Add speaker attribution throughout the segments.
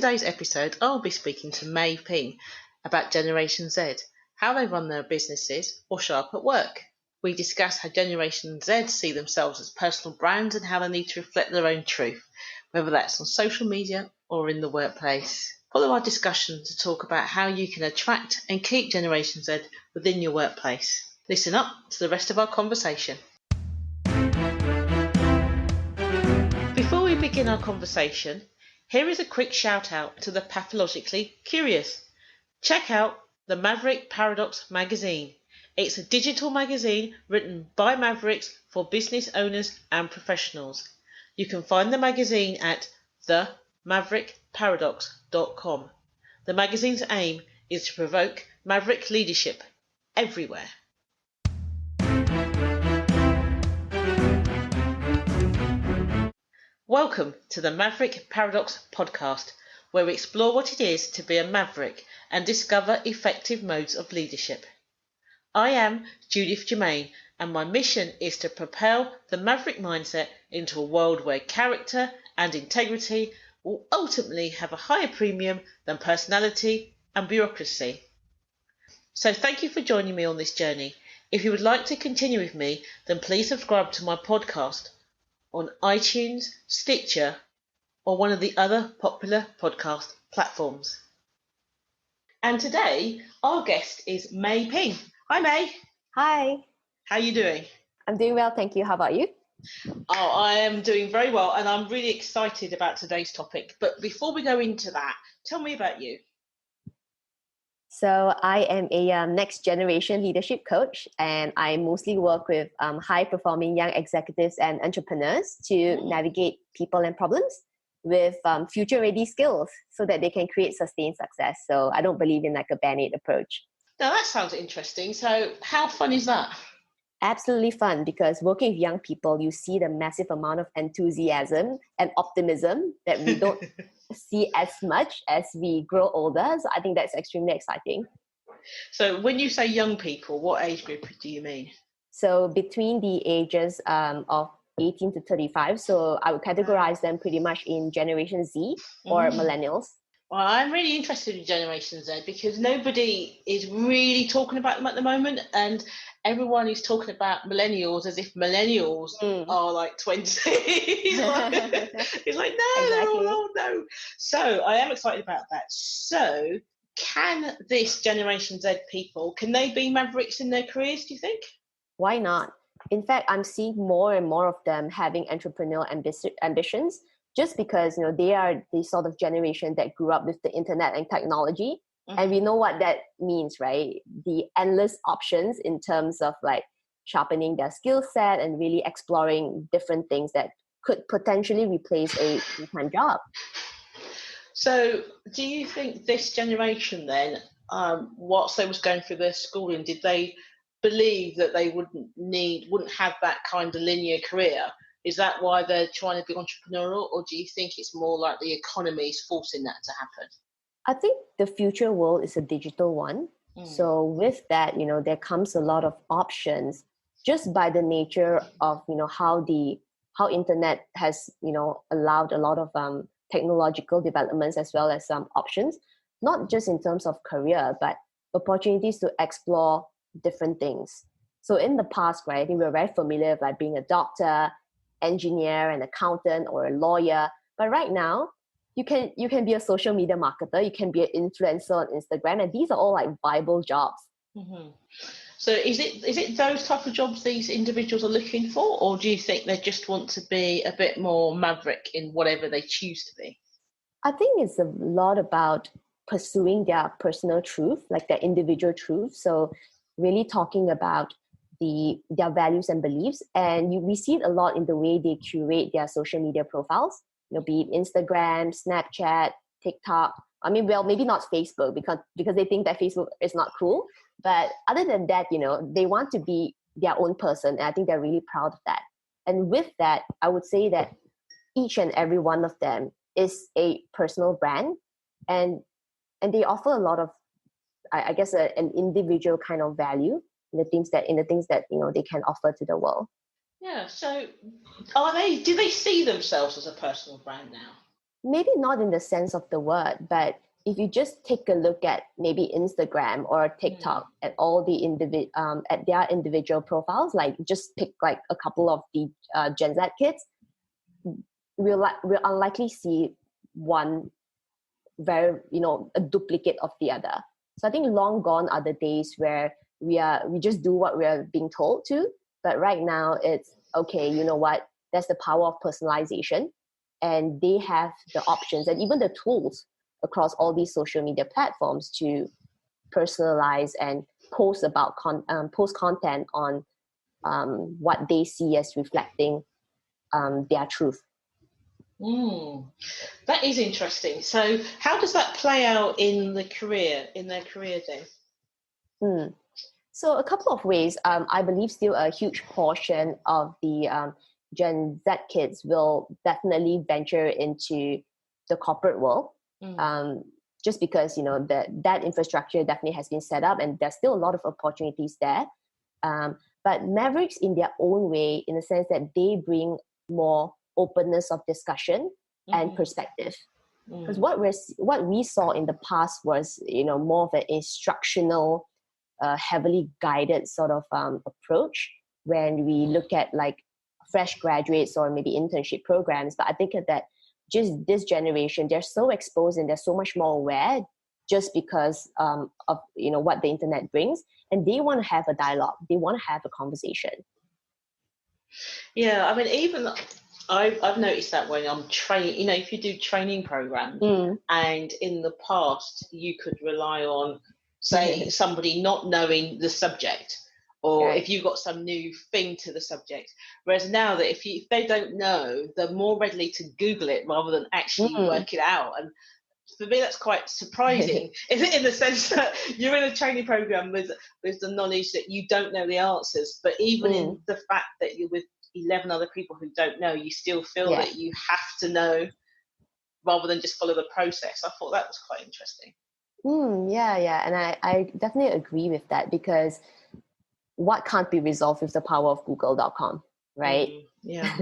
Speaker 1: today's episode, I'll be speaking to Mei Ping about Generation Z, how they run their businesses or show up at work. We discuss how Generation Z see themselves as personal brands and how they need to reflect their own truth, whether that's on social media or in the workplace. Follow our discussion to talk about how you can attract and keep Generation Z within your workplace. Listen up to the rest of our conversation. Before we begin our conversation, here is a quick shout out to the pathologically curious. Check out the Maverick Paradox magazine. It's a digital magazine written by Mavericks for business owners and professionals. You can find the magazine at themaverickparadox.com. The magazine's aim is to provoke maverick leadership everywhere. Welcome to the Maverick Paradox podcast, where we explore what it is to be a maverick and discover effective modes of leadership. I am Judith and Mei, and my mission is to propel the maverick mindset into a world where character and integrity will ultimately have a higher premium than personality and bureaucracy. So thank you for joining me on this journey. If you would like to continue with me, then please subscribe to my podcast on iTunes, Stitcher, or one of the other popular podcast platforms. And today, our guest is Mei Ping. Hi, Mei.
Speaker 2: Hi.
Speaker 1: How are you doing?
Speaker 2: I'm doing well, thank you. How about you?
Speaker 1: Oh, I am doing very well, and I'm really excited about today's topic. But before we go into that, tell me about you.
Speaker 2: So I am a next generation leadership coach, and I mostly work with high-performing young executives and entrepreneurs to navigate people and problems with future-ready skills so that they can create sustained success. So I don't believe in like a Band-Aid approach.
Speaker 1: Now that sounds interesting. So how fun is that?
Speaker 2: Absolutely fun, because working with young people, you see the massive amount of enthusiasm and optimism that we don't see as much as we grow older. So I think that's extremely exciting.
Speaker 1: So when you say young people, what age group do you mean?
Speaker 2: So between the ages of 18 to 35. So I would categorize them pretty much in Generation Z or millennials.
Speaker 1: Well, I'm really interested in Generation Z because nobody is really talking about them at the moment, and everyone is talking about millennials as if millennials are like 20. It's like, no, exactly. They're all old, no. So I am excited about that. So can this Generation Z people, can they be mavericks in their careers, do you think?
Speaker 2: Why not? In fact, I'm seeing more and more of them having entrepreneurial ambitions, just because they are the sort of generation that grew up with the internet and technology. And we know what that means, right? The endless options in terms of like sharpening their skill set and really exploring different things that could potentially replace a full-time job.
Speaker 1: So do you think this generation then, whilst they was going through their schooling, did they believe that they wouldn't have that kind of linear career? Is that why they're trying to be entrepreneurial, or do you think it's more like the economy is forcing that to happen?
Speaker 2: I think the future world is a digital one. So with that, there comes a lot of options just by the nature of, how internet has, allowed a lot of technological developments as well as some options, not just in terms of career, but opportunities to explore different things. So in the past, right, I think we were very familiar with like being a doctor, engineer, an accountant, or a lawyer. But right now, you can be a social media marketer, you can be an influencer on Instagram, and these are all like viable jobs.
Speaker 1: So is it those type of jobs these individuals are looking for, or do you think they just want to be a bit more maverick in whatever they choose to be?
Speaker 2: I think it's a lot about pursuing their personal truth, like their individual truth. So really talking about their values and beliefs, and we see it a lot in the way they curate their social media profiles. Be it Instagram, Snapchat, TikTok. I mean, well, maybe not Facebook because they think that Facebook is not cool. But other than that, they want to be their own person, and I think they're really proud of that. And with that, I would say that each and every one of them is a personal brand, and they offer a lot of, I guess, an individual kind of value in the things that they can offer to the world.
Speaker 1: Yeah. So, do they see themselves as a personal brand now?
Speaker 2: maybe not in the sense of the word, but if you just take a look at maybe Instagram or TikTok at all the at their individual profiles, like just pick like a couple of the Gen Z kids, we'll unlikely see one very, a duplicate of the other. So I think long gone are the days where we just do what we are being told to. But right now it's okay, you know what? That's the power of personalization, and they have the options and even the tools across all these social media platforms to personalize and post about post content on what they see as reflecting their truth.
Speaker 1: That is interesting. So how does that play out in their career then?
Speaker 2: So a couple of ways. I believe still a huge portion of the Gen Z kids will definitely venture into the corporate world. Just because that infrastructure definitely has been set up and there's still a lot of opportunities there. But Mavericks in their own way, in the sense that they bring more openness of discussion and perspective. Because what we saw in the past was more of an instructional, heavily guided sort of approach when we look at like fresh graduates or maybe internship programs. But I think that just this generation, they're so exposed and they're so much more aware just because of what the internet brings, and they want to have a dialogue, they want to have a conversation.
Speaker 1: Yeah, I mean, even I've noticed that when I'm training, if you do training programs, and in the past you could rely on, say, somebody not knowing the subject, or if you've got some new thing to the subject. Whereas now that if they don't know, they're more readily to Google it rather than actually work it out. And for me, that's quite surprising in the sense that you're in a training program with the knowledge that you don't know the answers, but even in the fact that you're with 11 other people who don't know, you still feel that you have to know rather than just follow the process. I thought that was quite interesting.
Speaker 2: Yeah. And I definitely agree with that, because what can't be resolved with the power of google.com, right?
Speaker 1: Yeah.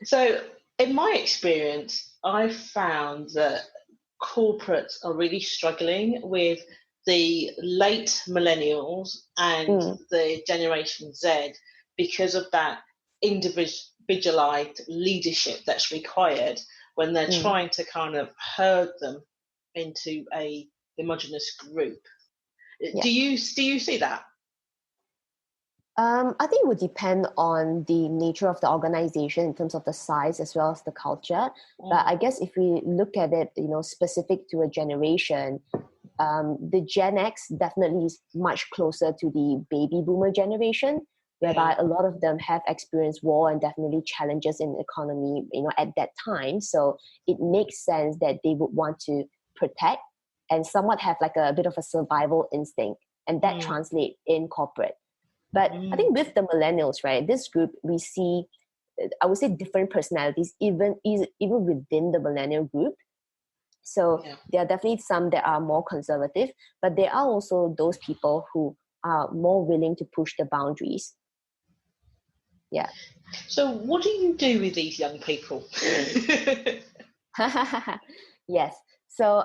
Speaker 1: So in my experience, I found that corporates are really struggling with the late millennials and the Generation Z because of that individualized leadership that's required when they're trying to kind of herd them into a homogenous group. Do you see that?
Speaker 2: I think it would depend on the nature of the organization in terms of the size as well as the culture. But I guess if we look at it, specific to a generation, the Gen X definitely is much closer to the baby boomer generation, whereby a lot of them have experienced war and definitely challenges in the economy, at that time. So it makes sense that they would want to protect and somewhat have like a bit of a survival instinct, and that translates in corporate. But I think with the millennials, right, this group, we see, I would say, different personalities even within the millennial group. So there are definitely some that are more conservative, but there are also those people who are more willing to push the boundaries. Yeah.
Speaker 1: So what do you do with these young people?
Speaker 2: Yes. So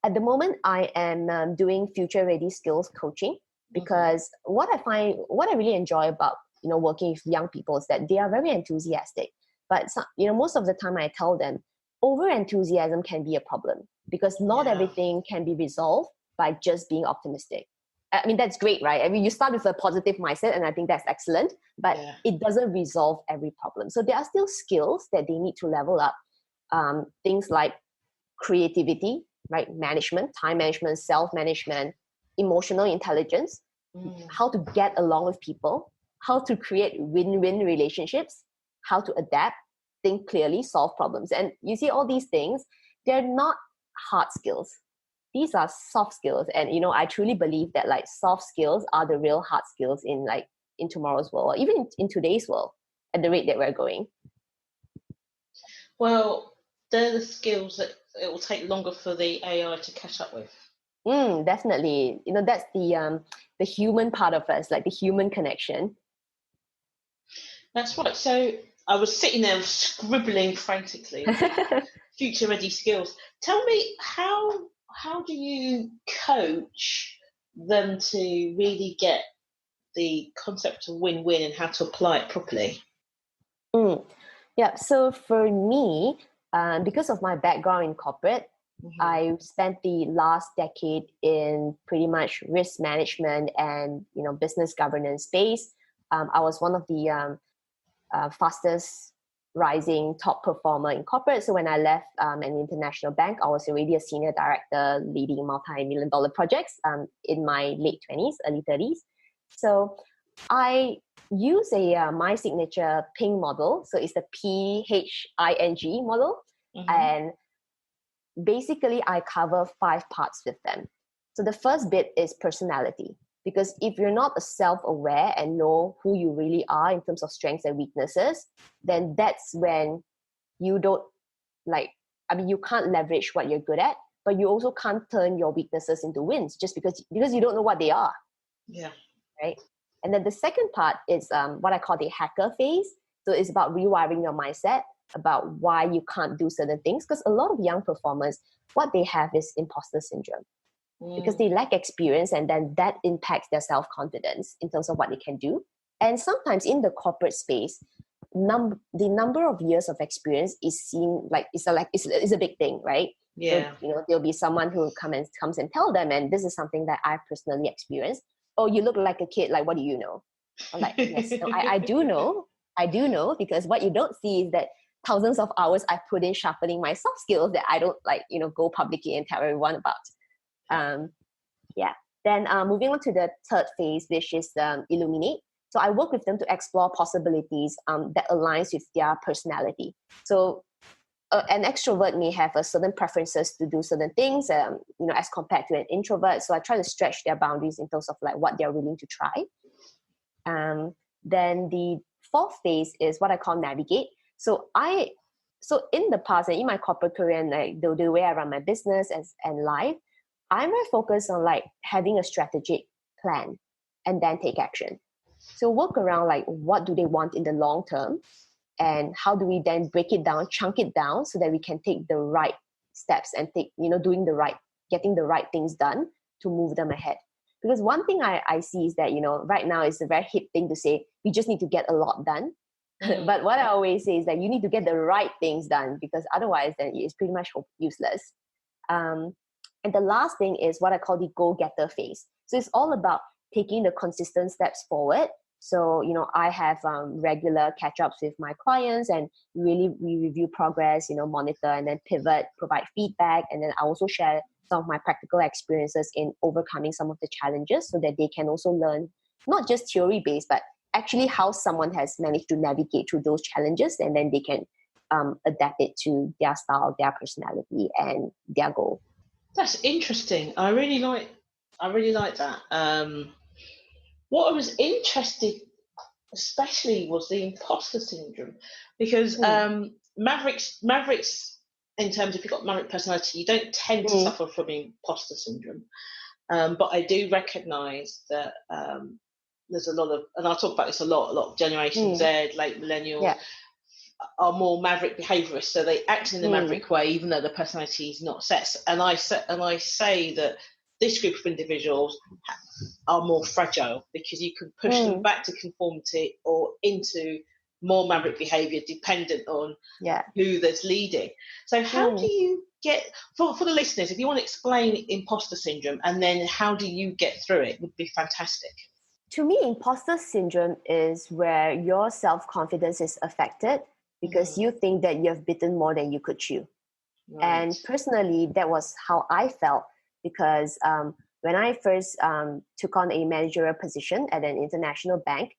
Speaker 2: at the moment, I am doing future ready skills coaching, because what I really enjoy about working with young people is that they are very enthusiastic. But most of the time I tell them, over enthusiasm can be a problem, because not everything can be resolved by just being optimistic. I mean, that's great, right? I mean, you start with a positive mindset, and I think that's excellent, but it doesn't resolve every problem. So there are still skills that they need to level up. Things like creativity, right? Management, time management, self-management, emotional intelligence, how to get along with people, how to create win-win relationships, how to adapt, think clearly, solve problems. And you see all these things, they're not hard skills. These are soft skills. And, I truly believe that like soft skills are the real hard skills in tomorrow's world, or even in today's world at the rate that we're going.
Speaker 1: Well, they're the skills that it will take longer for the AI to catch up with.
Speaker 2: Definitely. That's the human part of us, like the human connection.
Speaker 1: That's right. So I was sitting there scribbling frantically. Future ready skills. Tell me, how do you coach them to really get the concept of win-win and how to apply it properly?
Speaker 2: Yeah, so for me, because of my background in corporate, I spent the last decade in pretty much risk management and business governance space. I was one of the fastest rising top performer in corporate. So when I left an international bank, I was already a senior director leading multi-million dollar projects in my late 20s, early 30s. So I use a my signature ping model. So it's the PHING model. And basically I cover 5 parts with them. So the first bit is personality. Because if you're not self-aware and know who you really are in terms of strengths and weaknesses, then that's when you don't you can't leverage what you're good at, but you also can't turn your weaknesses into wins just because you don't know what they are.
Speaker 1: Yeah.
Speaker 2: Right. And then the second part is what I call the hacker phase. So it's about rewiring your mindset about why you can't do certain things. Because a lot of young performers, what they have is imposter syndrome. Because they lack experience, and then that impacts their self-confidence in terms of what they can do. And sometimes in the corporate space, the number of years of experience is seen it's a big thing, right?
Speaker 1: Yeah.
Speaker 2: So, there'll be someone who comes and tell them, and this is something that I've personally experienced. Oh, you look like a kid. Like, what do you know? I'm like, yes, no, I do know. I do know, because what you don't see is that thousands of hours I put in sharpening my soft skills that I don't go publicly and tell everyone about. Then moving on to the third phase, which is illuminate. So I work with them to explore possibilities that aligns with their personality. So an extrovert may have a certain preferences to do certain things, as compared to an introvert. So I try to stretch their boundaries in terms of what they're willing to try. Then the fourth phase is what I call navigate. So in the past and in my corporate career and the way I run my business and life, I'm very focused on having a strategic plan and then take action. So work around what do they want in the long term, and how do we then break it down, chunk it down, so that we can take the right steps and getting the right things done to move them ahead. Because one thing I see is that right now it's a very hip thing to say we just need to get a lot done. But what I always say is that you need to get the right things done, because otherwise then it's pretty much regular. And the last thing is what I call the go-getter phase. So it's all about taking the consistent steps forward. So, I have regular catch-ups with my clients, and we review progress, monitor and then pivot, provide feedback. And then I also share some of my practical experiences in overcoming some of the challenges, so that they can also learn not just theory-based, but actually how someone has managed to navigate through those challenges, and then they can adapt it to their style, their personality, and their goal.
Speaker 1: That's interesting. I really like that. What I was interested, especially, was the imposter syndrome, because mavericks, in terms of if you've got maverick personality, you don't tend to suffer from imposter syndrome. But I do recognise that there's a lot of, and I'll talk about this a lot of Generation Z, late millennials, are more maverick behaviourists, so they act in the maverick way, even though the personality is not set. And I say that this group of individuals are more fragile, because you can push them back to conformity or into more maverick behaviour, dependent on who that's leading. So how do you get, for the listeners, if you want to explain imposter syndrome and then how do you get through it, would be fantastic.
Speaker 2: To me, imposter syndrome is where your self-confidence is affected because you think that you've bitten more than you could chew. Right. And personally, that was how I felt, because when I first took on a managerial position at an international bank,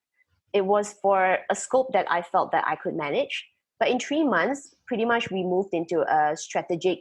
Speaker 2: it was for a scope that I felt that I could manage. But in 3 months, pretty much we moved into a strategic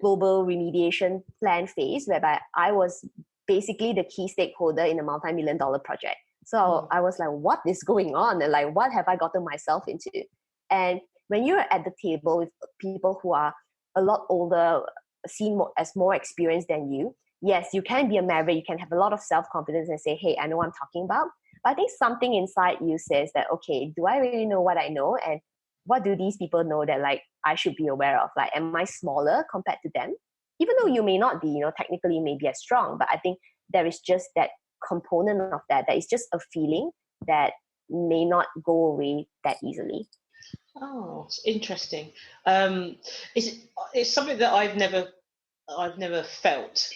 Speaker 2: global remediation plan phase, whereby I was basically the key stakeholder in a multi-million-dollar project. So I was like, what is going on? And what have I gotten myself into? And when you're at the table with people who are a lot older, seen as more experienced than you, yes, you can be a maverick, you can have a lot of self-confidence and say, hey, I know what I'm talking about. But I think something inside you says that, okay, do I really know what I know? And what do these people know that like I should be aware of? Like, am I smaller compared to them? Even though you may not be, technically you may be as strong, but I think there is just that component of that is just a feeling that may not go away that easily.
Speaker 1: Oh, it's interesting. It's something that I've never felt.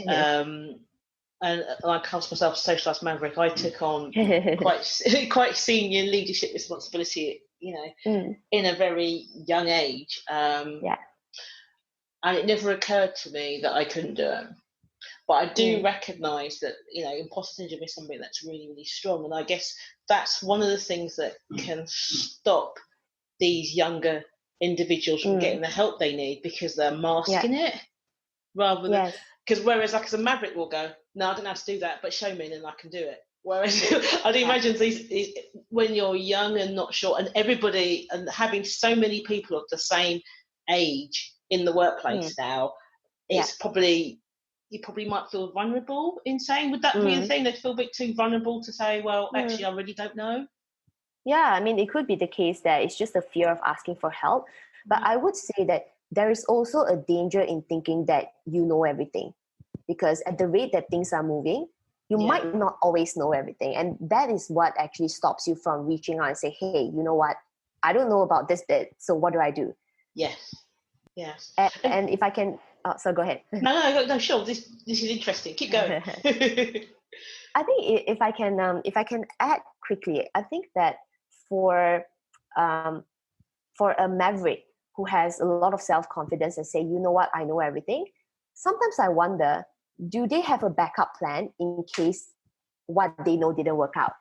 Speaker 1: And I cast myself a socialised maverick. I took on quite senior leadership responsibility, in a very young age. And it never occurred to me that I couldn't do it. But I do recognise that, imposter syndrome is something that's really, really strong. And I guess that's one of the things that can stop these younger individuals from getting the help they need, because they're masking it rather than... Because whereas like as a maverick will go, no, I don't know how to do that, but show me and then I can do it. Whereas I'd imagine these when you're young and not sure, and everybody, and having so many people of the same age in the workplace now, it's probably, you probably might feel vulnerable in saying, would that be the thing? They'd feel a bit too vulnerable to say, well, actually, I really don't know.
Speaker 2: Yeah, I mean, it could be the case that it's just a fear of asking for help. But I would say that there is also a danger in thinking that you know everything, because at the rate that things are moving, you might not always know everything. And that is what actually stops you from reaching out and say, hey, you know what? I don't know about this bit. So what do I do?
Speaker 1: Yes.
Speaker 2: And if I can, so go ahead.
Speaker 1: No, sure. This is interesting. Keep going.
Speaker 2: I think if I can add quickly, I think that for a maverick who has a lot of self-confidence and say, you know what, I know everything, sometimes I wonder, do they have a backup plan in case what they know didn't work out?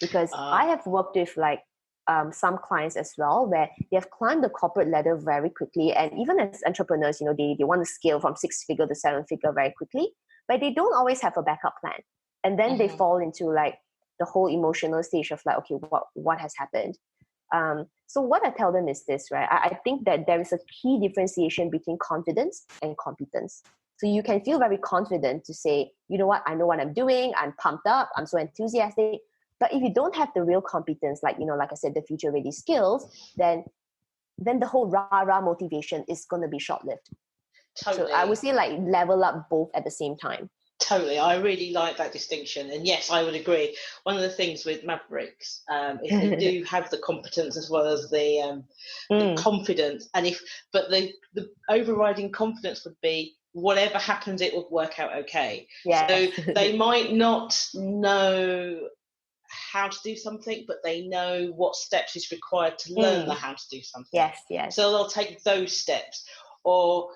Speaker 2: Because I have worked with like some clients as well, where they have climbed the corporate ladder very quickly, and even as entrepreneurs, they want to scale from 6-figure to 7-figure very quickly, but they don't always have a backup plan. And then they fall into like the whole emotional stage of like, okay, what has happened? So what I tell them is this, right? I think that there is a key differentiation between confidence and competence. So you can feel very confident to say, you know what, I know what I'm doing, I'm pumped up, I'm so enthusiastic. But if you don't have the real competence, like, like I said, the future ready skills, then the whole rah-rah motivation is going to be short-lived.
Speaker 1: Totally.
Speaker 2: So I would say like level up both at the same time.
Speaker 1: Totally. I really like that distinction. And yes, I would agree. One of the things with mavericks is they do have the competence as well as the confidence. And but the overriding confidence would be whatever happens, it will work out okay. So they might not know how to do something, but they know what steps is required to learn how to do something.
Speaker 2: Yes.
Speaker 1: So they'll take those steps, or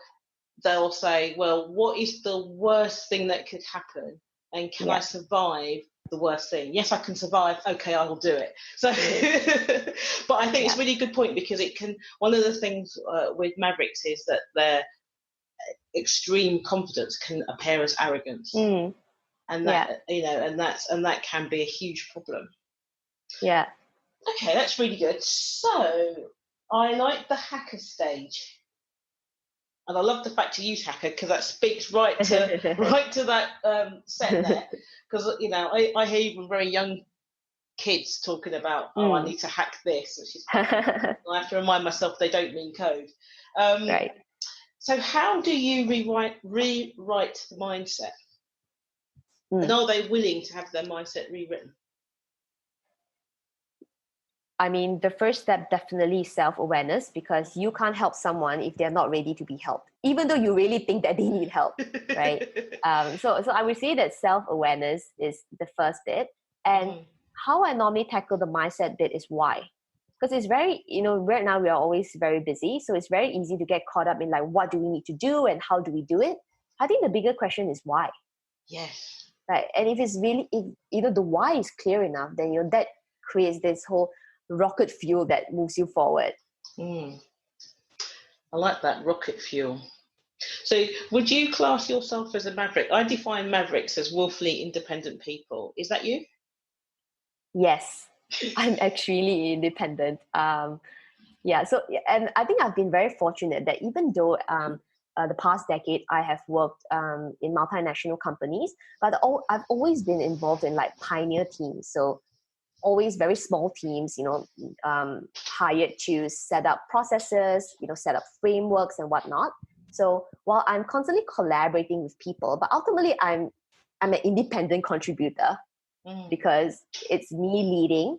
Speaker 1: they'll say, well, what is the worst thing that could happen, and can I survive the worst thing? Yes, I can survive. Okay, I will do it. So but I think it's a really good point, because it can, one of the things with mavericks is that their extreme confidence can appear as arrogance. And that and that can be a huge problem. Okay, that's really good. So I like the hacker stage, and I love the fact you use hacker, because that speaks right to that set there. Because I hear even very young kids talking about, I need to hack this, which is I have to remind myself they don't mean code.
Speaker 2: Right.
Speaker 1: So how do you rewrite the mindset? And are they willing to have their mindset rewritten?
Speaker 2: I mean, the first step definitely is self-awareness, because you can't help someone if they're not ready to be helped, even though you really think that they need help, right? So I would say that self-awareness is the first bit. And how I normally tackle the mindset bit is why. Because it's very, right now we are always very busy. So it's very easy to get caught up in like, what do we need to do and how do we do it? I think the bigger question is why.
Speaker 1: Yes.
Speaker 2: Right. And if it's really, if the why is clear enough, then that creates this whole rocket fuel that moves you forward.
Speaker 1: I like that, rocket fuel. So would you class yourself as a maverick? I define mavericks as willfully independent people. Is that you?
Speaker 2: Yes, I'm actually independent. So, and I think I've been very fortunate that even though the past decade I have worked in multinational companies, but I've always been involved in like pioneer teams. So always very small teams, hired to set up processes, set up frameworks and whatnot. So while I'm constantly collaborating with people, but ultimately I'm an independent contributor because it's me leading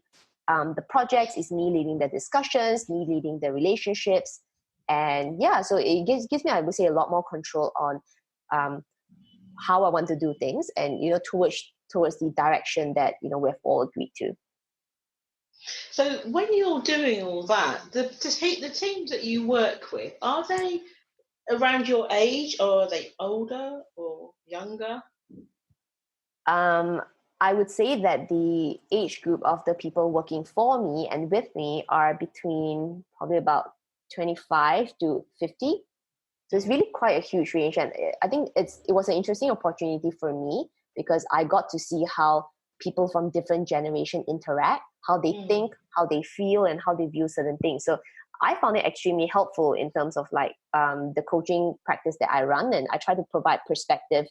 Speaker 2: the projects, it's me leading the discussions, me leading the relationships. And yeah, so it gives me, I would say, a lot more control on how I want to do things and, towards the direction that, we've all agreed to.
Speaker 1: So when you're doing all that, the teams that you work with, are they around your age, or are they older or younger?
Speaker 2: I would say that the age group of the people working for me and with me are between probably about 25 to 50. So it's really quite a huge range. And I think it was an interesting opportunity for me because I got to see how people from different generations interact, how they think, how they feel, and how they view certain things. So I found it extremely helpful in terms of the coaching practice that I run, and I try to provide perspective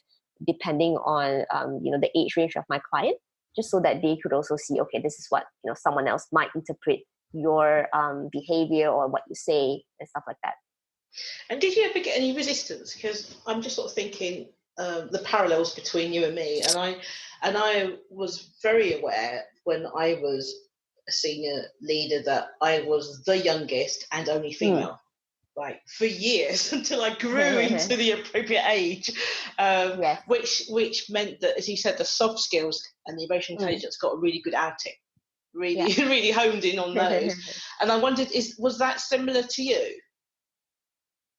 Speaker 2: depending on the age range of my client, just so that they could also see, okay, this is what someone else might interpret your behavior or what you say and stuff like that.
Speaker 1: And did you ever get any resistance? Because I'm just sort of thinking the parallels between you and me, and I was very aware when I was a senior leader that I was the youngest and only female. For years until I grew into the appropriate age, which meant that, as you said, the soft skills and the emotional intelligence got a really good outing, really honed in on those. And I wondered, was that similar to you?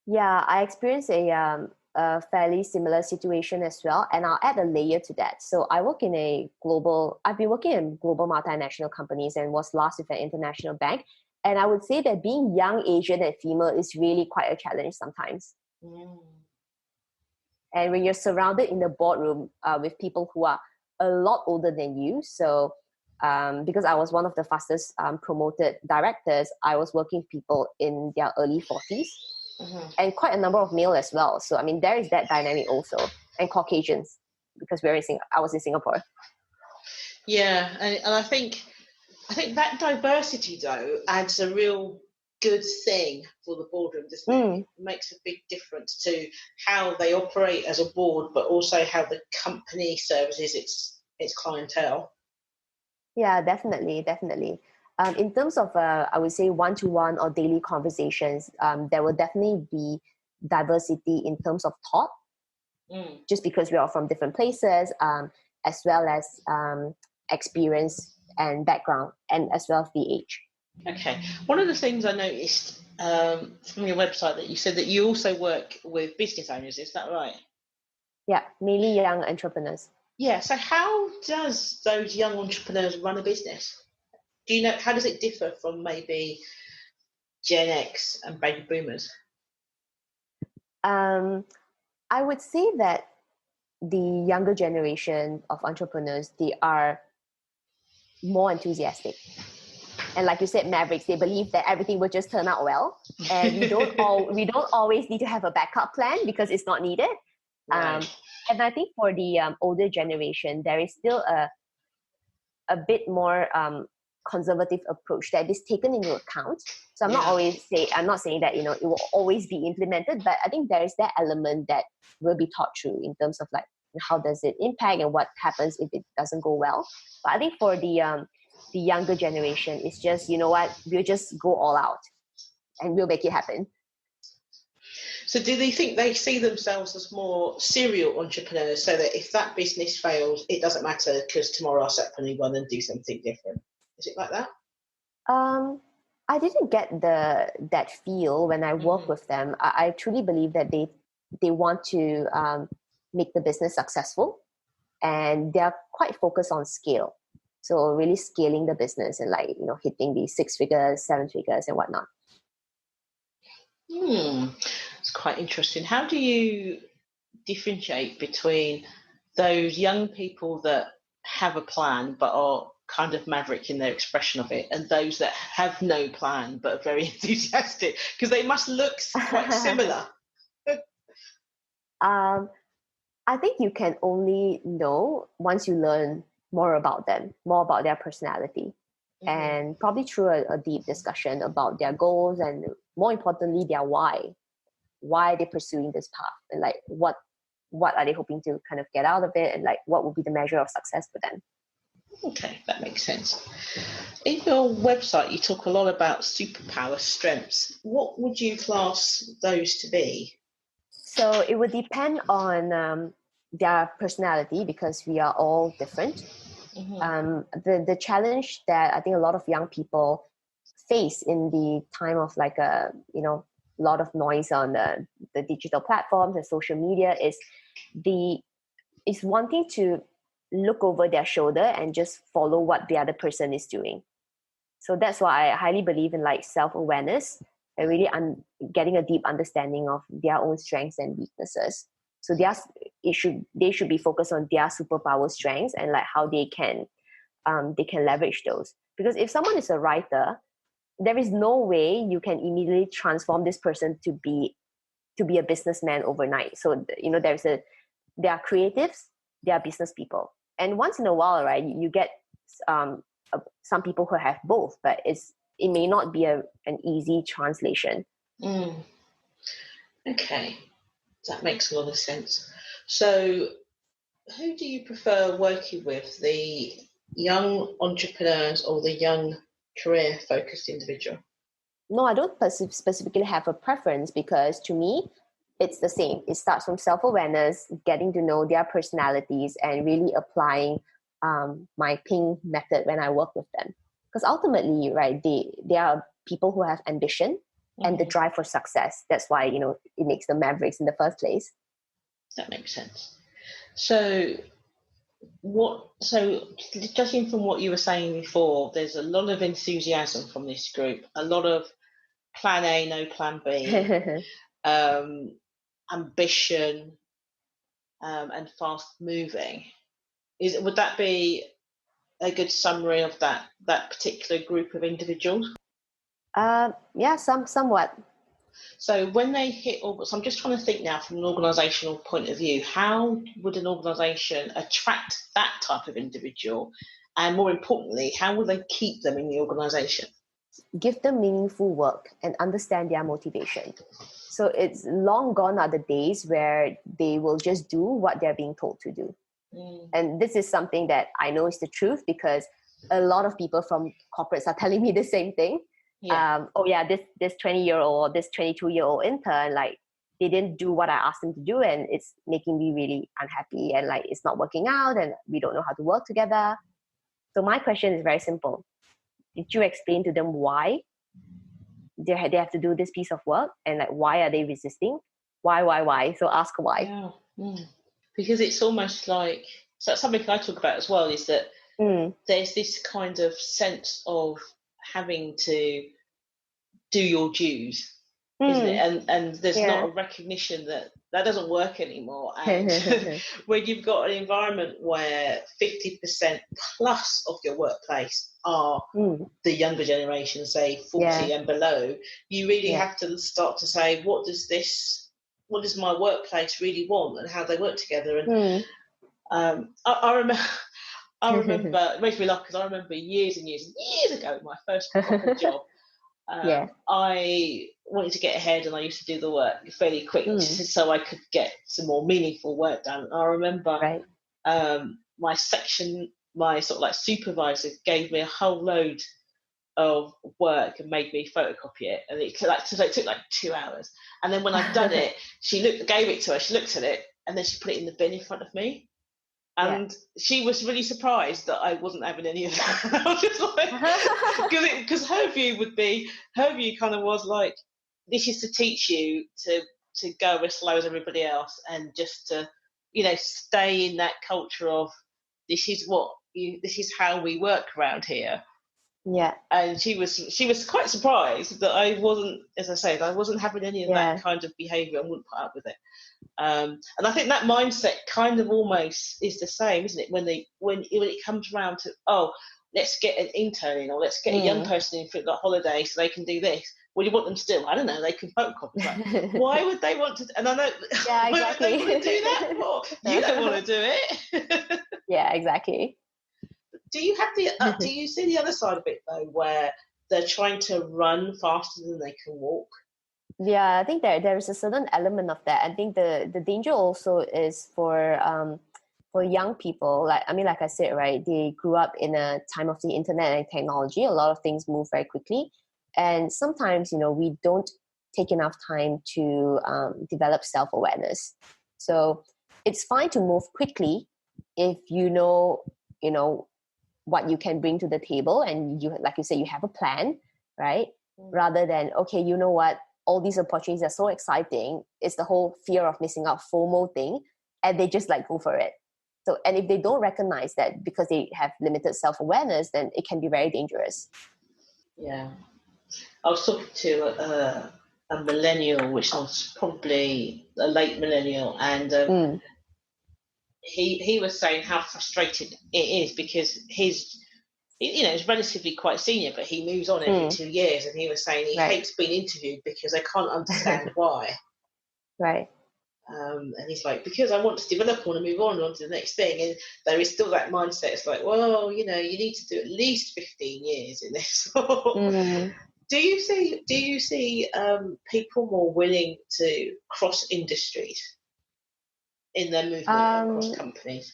Speaker 2: Yeah, I experienced a fairly similar situation as well, and I'll add a layer to that. So I've been working in global multinational companies and was last with an international bank. And I would say that being young, Asian, and female is really quite a challenge sometimes. And when you're surrounded in the boardroom with people who are a lot older than you, so because I was one of the fastest promoted directors, I was working with people in their early 40s and quite a number of male as well. So, I mean, there is that dynamic also, and Caucasians, because I was in Singapore.
Speaker 1: Yeah, and I think that diversity, though, adds a real good thing for the boardroom, doesn't it? It makes a big difference to how they operate as a board, but also how the company services its clientele.
Speaker 2: Yeah, definitely. In terms of, I would say, one-to-one or daily conversations, there will definitely be diversity in terms of thought, just because we are from different places, as well as experience and background, and as well as the age.
Speaker 1: Okay. One of the things I noticed from your website that you said that you also work with business owners, is that right?
Speaker 2: Yeah, mainly young entrepreneurs.
Speaker 1: Yeah, so how does those young entrepreneurs run a business? Do you know, how does it differ from maybe Gen X and baby boomers?
Speaker 2: I would say that the younger generation of entrepreneurs, they are more enthusiastic. And like you said, mavericks, they believe that everything will just turn out well. And we don't always need to have a backup plan because it's not needed. Right. And I think for the older generation, there is still a bit more conservative approach that is taken into account. So I'm not saying that it will always be implemented, but I think there is that element that will be thought through in terms of how does it impact and what happens if it doesn't go well. But I think for the younger generation, it's just, we'll just go all out and we'll make it happen.
Speaker 1: So do they think they see themselves as more serial entrepreneurs, so that if that business fails, it doesn't matter because tomorrow I'll set up a new one and do something different? Is it like that?
Speaker 2: I didn't get that feel when I work with them. I truly believe that they want to make the business successful, and they're quite focused on scale. So really scaling the business and hitting the 6 figures, 7 figures and whatnot.
Speaker 1: It's quite interesting. How do you differentiate between those young people that have a plan but are kind of maverick in their expression of it, and those that have no plan but are very enthusiastic? Because they must look quite similar.
Speaker 2: I think you can only know once you learn more about them, more about their personality. and probably through a deep discussion about their goals and, more importantly, their why. Why are they pursuing this path, and like what are they hoping to kind of get out of it, and like what would be the measure of success for them.
Speaker 1: Okay, that makes sense. In your website, you talk a lot about superpower strengths. What would you class those to be?
Speaker 2: So it would depend on their personality, because we are all different. The challenge that I think a lot of young people face in the time of like a lot of noise on the digital platforms and social media is wanting to look over their shoulder and just follow what the other person is doing. So that's why I highly believe in like self-awareness and really getting a deep understanding of their own strengths and weaknesses. So they should be focused on their superpower strengths and like how they can leverage those. Because if someone is a writer, there is no way you can immediately transform this person to be a businessman overnight. So there are creatives, there are business people, and once in a while, right, you get some people who have both, but it may not be an easy translation.
Speaker 1: Okay, that makes a lot of sense. So who do you prefer working with, the young entrepreneurs or the young career-focused individual?
Speaker 2: No, I don't specifically have a preference, because to me, it's the same. It starts from self-awareness, getting to know their personalities, and really applying my ping method when I work with them. Because ultimately, right, they are people who have ambition and the drive for success. That's why, it makes them mavericks in the first place.
Speaker 1: That makes sense. So judging from what you were saying before, there's a lot of enthusiasm from this group, a lot of plan A, no plan B, ambition, and fast moving. Would that be a good summary of that particular group of individuals?
Speaker 2: Yeah, somewhat.
Speaker 1: So when they hit, so I'm just trying to think now from an organisational point of view, how would an organisation attract that type of individual? And more importantly, how will they keep them in the organisation?
Speaker 2: Give them meaningful work and understand their motivation. So it's long gone are the days where they will just do what they're being told to do. And this is something that I know is the truth, because a lot of people from corporates are telling me the same thing. This 20-year-old or this 22-year-old intern, like, they didn't do what I asked them to do, and it's making me really unhappy, and like it's not working out, and we don't know how to work together. So my question is very simple. Did you explain to them why they have to do this piece of work, and like why are they resisting? Why? So ask why.
Speaker 1: Yeah. Because it's almost like, so that's something I talk about as well, is that there's this kind of sense of having to do your dues, isn't it? And there's not a recognition that doesn't work anymore. And when you've got an environment where 50% plus of your workplace are the younger generation, say 40 and below, you really have to start to say, what does my workplace really want, and how they work together. And I remember it makes me laugh, because I remember years and years ago, my first proper job, I wanted to get ahead, and I used to do the work fairly quick so I could get some more meaningful work done. I remember my sort of like supervisor gave me a whole load of work and made me photocopy it, and it took like 2 hours. And then when I'd done it, gave it to her, she looked at it, and then she put it in the bin in front of me. And she was really surprised that I wasn't having any of that. I was just like, because her view kind of was like, this is to teach you to go as slow as everybody else, and just to, stay in that culture of this is how we work around here. Yeah. And she was quite surprised that I wasn't, as I said, I wasn't having any of that kind of behaviour. I wouldn't put up with it. And I think that mindset kind of almost is the same, isn't it? When it comes around to, let's get an intern in, or let's get a young person in for the holiday so they can do this. What do you want them to do? I don't know. They can photocopy. Like, why would they want to? And I know.
Speaker 2: Yeah, exactly.
Speaker 1: Why would they want to do that? Well, you don't want to do it.
Speaker 2: Yeah, exactly.
Speaker 1: Do you have the? Do you see the other side of it though, where they're trying to run faster than they can walk?
Speaker 2: Yeah, I think there is a certain element of that. I think the danger also is for young people. Like like I said, right? They grew up in a time of the internet and technology. A lot of things move very quickly, and sometimes we don't take enough time to develop self-awareness. So it's fine to move quickly if you know what you can bring to the table, and you, like you said, you have a plan, right? Rather than, okay, you know what, all these opportunities are so exciting. It's the whole fear of missing out, FOMO thing, and they just like go for it. So, and if they don't recognize that because they have limited self-awareness, then it can be very dangerous.
Speaker 1: Yeah, I was talking to a millennial, which was probably a late millennial, and he was saying how frustrated it is because he's relatively quite senior, but he moves on every 2 years, and he was saying he hates being interviewed because they can't understand why.
Speaker 2: Right.
Speaker 1: And he's like, because I want to develop, I want to move on to the next thing, and there is still that mindset. It's like, well, you need to do at least 15 years in this. Do you see people more willing to cross industries in their movement across companies?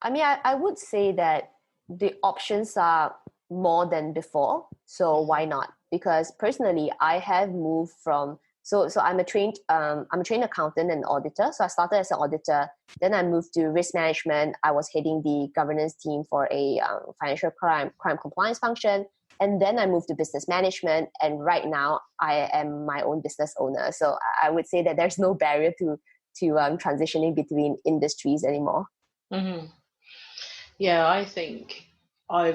Speaker 2: I would say that the options are more than before. So why not? Because personally, I have moved from so I'm a trained accountant and auditor. So I started as an auditor, then I moved to risk management. I was heading the governance team for a financial crime compliance function, and then I moved to business management. And right now, I am my own business owner. So I would say that there's no barrier to transitioning between industries anymore.
Speaker 1: Mm-hmm. Yeah, I think I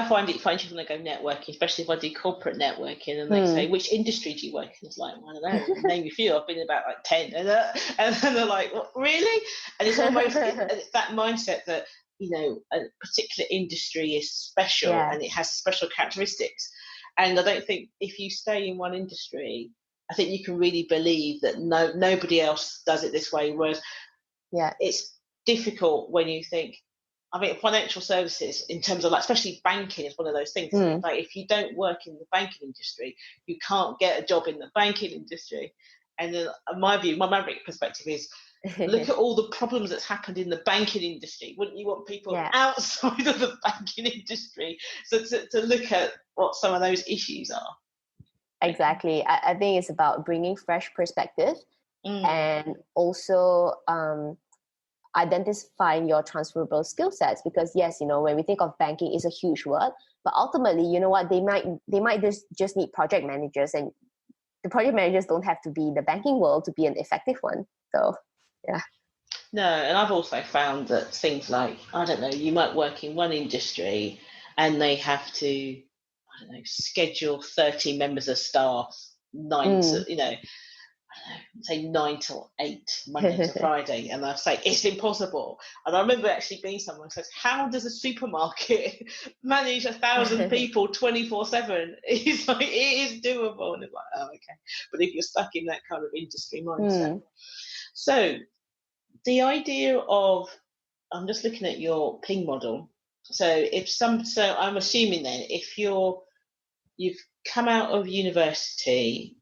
Speaker 1: find it funny when I go networking, especially if I do corporate networking, and they say, "Which industry do you work in?" It's like, well, I don't know, name a few. I've been in about like 10, and then they're like, "What, really?" And it's almost it's that mindset that a particular industry is special and it has special characteristics. And I don't think if you stay in one industry, I think you can really believe that nobody else does it this way. Whereas, it's difficult when you think. I mean, financial services, in terms of especially banking, is one of those things. Like, if you don't work in the banking industry, you can't get a job in the banking industry. And then, my view, my maverick perspective is, look at all the problems that's happened in the banking industry. Wouldn't you want people outside of the banking industry to look at what some of those issues are?
Speaker 2: Exactly. I think it's about bringing fresh perspective and also identifying your transferable skill sets, because yes, when we think of banking, it's a huge word, but ultimately, you know what, they might just need project managers, and the project managers don't have to be in the banking world to be an effective one. So yeah.
Speaker 1: No, and I've also found that things like, I don't know, you might work in one industry and they have to, I don't know, schedule 30 members of staff, say 9 till 8, Monday to Friday, and I say it's impossible. And I remember actually being someone who says, how does a supermarket manage 1,000 people 24/7? It's like, it is doable. And it's like, oh, okay. But if you're stuck in that kind of industry mindset. So the idea of, I'm just looking at your ping model. So I'm assuming then, if you've come out of university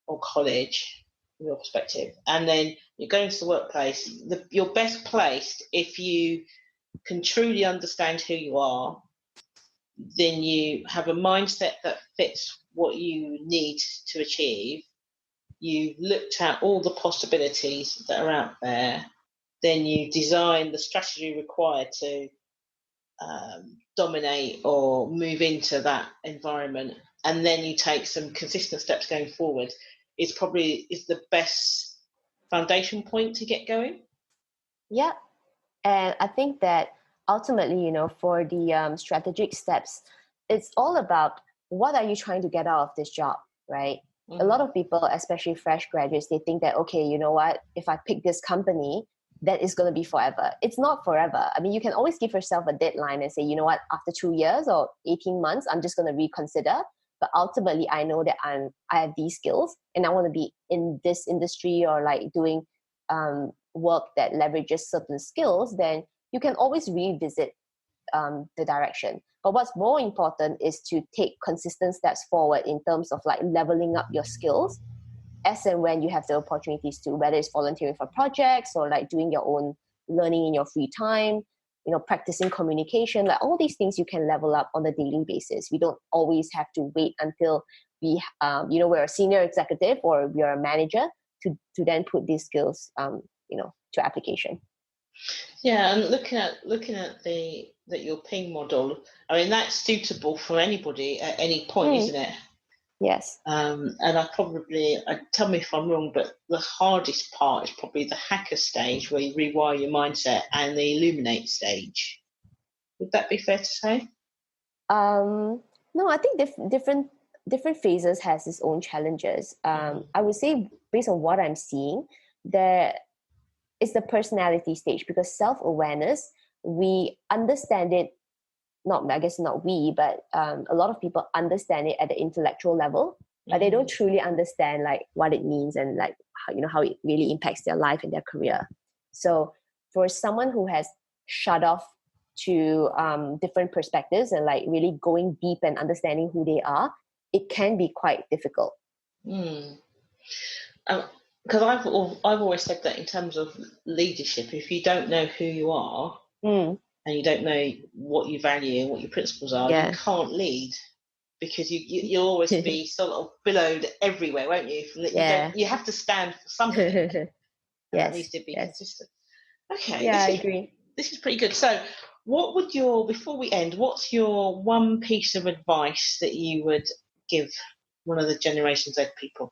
Speaker 1: or college, from your perspective, and then you're going to the workplace, you're best placed if you can truly understand who you are, then you have a mindset that fits what you need to achieve. You've looked at all the possibilities that are out there, then you design the strategy required to dominate or move into that environment, and then you take some consistent steps going forward. Is the best foundation point to get going.
Speaker 2: Yeah, and I think that ultimately, for the strategic steps, it's all about what are you trying to get out of this job, right? A lot of people, especially fresh graduates, they think that, okay, you know what, if I pick this company, that is going to be forever. It's not forever. I mean, you can always give yourself a deadline and say, you know what, after 2 years or 18 months, I'm just going to reconsider. But ultimately, I know that I have these skills and I want to be in this industry or like doing work that leverages certain skills. Then you can always revisit the direction. But what's more important is to take consistent steps forward in terms of like leveling up your skills as and when you have the opportunities to, whether it's volunteering for projects or like doing your own learning in your free time, practicing communication, like all these things you can level up on a daily basis. We don't always have to wait until we're a senior executive or we're a manager to then put these skills, to application.
Speaker 1: Yeah, and looking at your ping model, I mean, that's suitable for anybody at any point, isn't it?
Speaker 2: Yes.
Speaker 1: And tell me if I'm wrong, but the hardest part is probably the hacker stage where you rewire your mindset and the illuminate stage. Would that be fair to say?
Speaker 2: No, I think different phases has its own challenges. I would say based on what I'm seeing, there is the personality stage, because self-awareness, we understand it, not we, but a lot of people understand it at the intellectual level, but they don't truly understand like what it means and like how it really impacts their life and their career. So for someone who has shut off to different perspectives and like really going deep and understanding who they are, it can be quite difficult.
Speaker 1: Because I've always said that in terms of leadership, if you don't know who you are and you don't know what you value and what your principles are, you can't lead, because you'll always be sort of billowed everywhere, won't you? You have to stand for something. That needs to be consistent. Okay.
Speaker 2: Yeah, I agree.
Speaker 1: This is pretty good. So before we end, what's your one piece of advice that you would give one of the Generation Z people?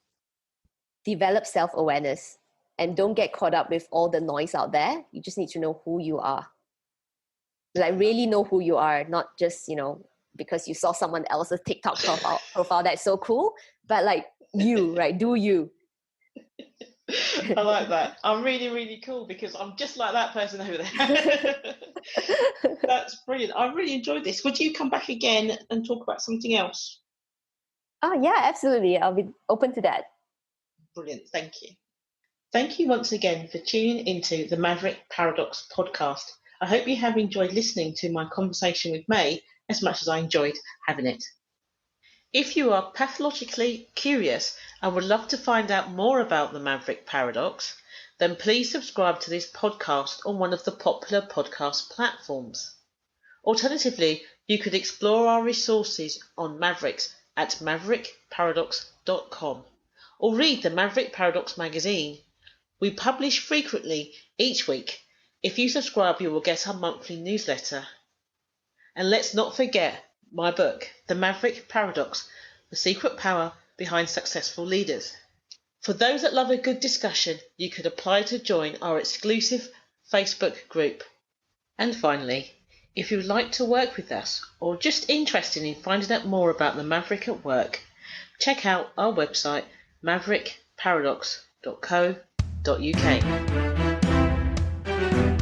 Speaker 2: Develop self-awareness and don't get caught up with all the noise out there. You just need to know who you are. Like really know who you are, not just, because you saw someone else's TikTok profile that's so cool, but like you, right? Do you.
Speaker 1: I like that. I'm really, really cool because I'm just like that person over there. That's brilliant. I really enjoyed this. Would you come back again and talk about something else?
Speaker 2: Oh, yeah, absolutely. I'll be open to that.
Speaker 1: Brilliant. Thank you. Thank you once again for tuning into the Maverick Paradox podcast. I hope you have enjoyed listening to my conversation with Mei as much as I enjoyed having it. If you are pathologically curious and would love to find out more about the Maverick Paradox, then please subscribe to this podcast on one of the popular podcast platforms. Alternatively, you could explore our resources on Mavericks at maverickparadox.com or read the Maverick Paradox magazine. We publish frequently each week. If you subscribe, you will get our monthly newsletter. And let's not forget my book, The Maverick Paradox, The Secret Power Behind Successful Leaders. For those that love a good discussion, you could apply to join our exclusive Facebook group. And finally, if you would like to work with us or just interested in finding out more about the Maverick at work, check out our website maverickparadox.co.uk.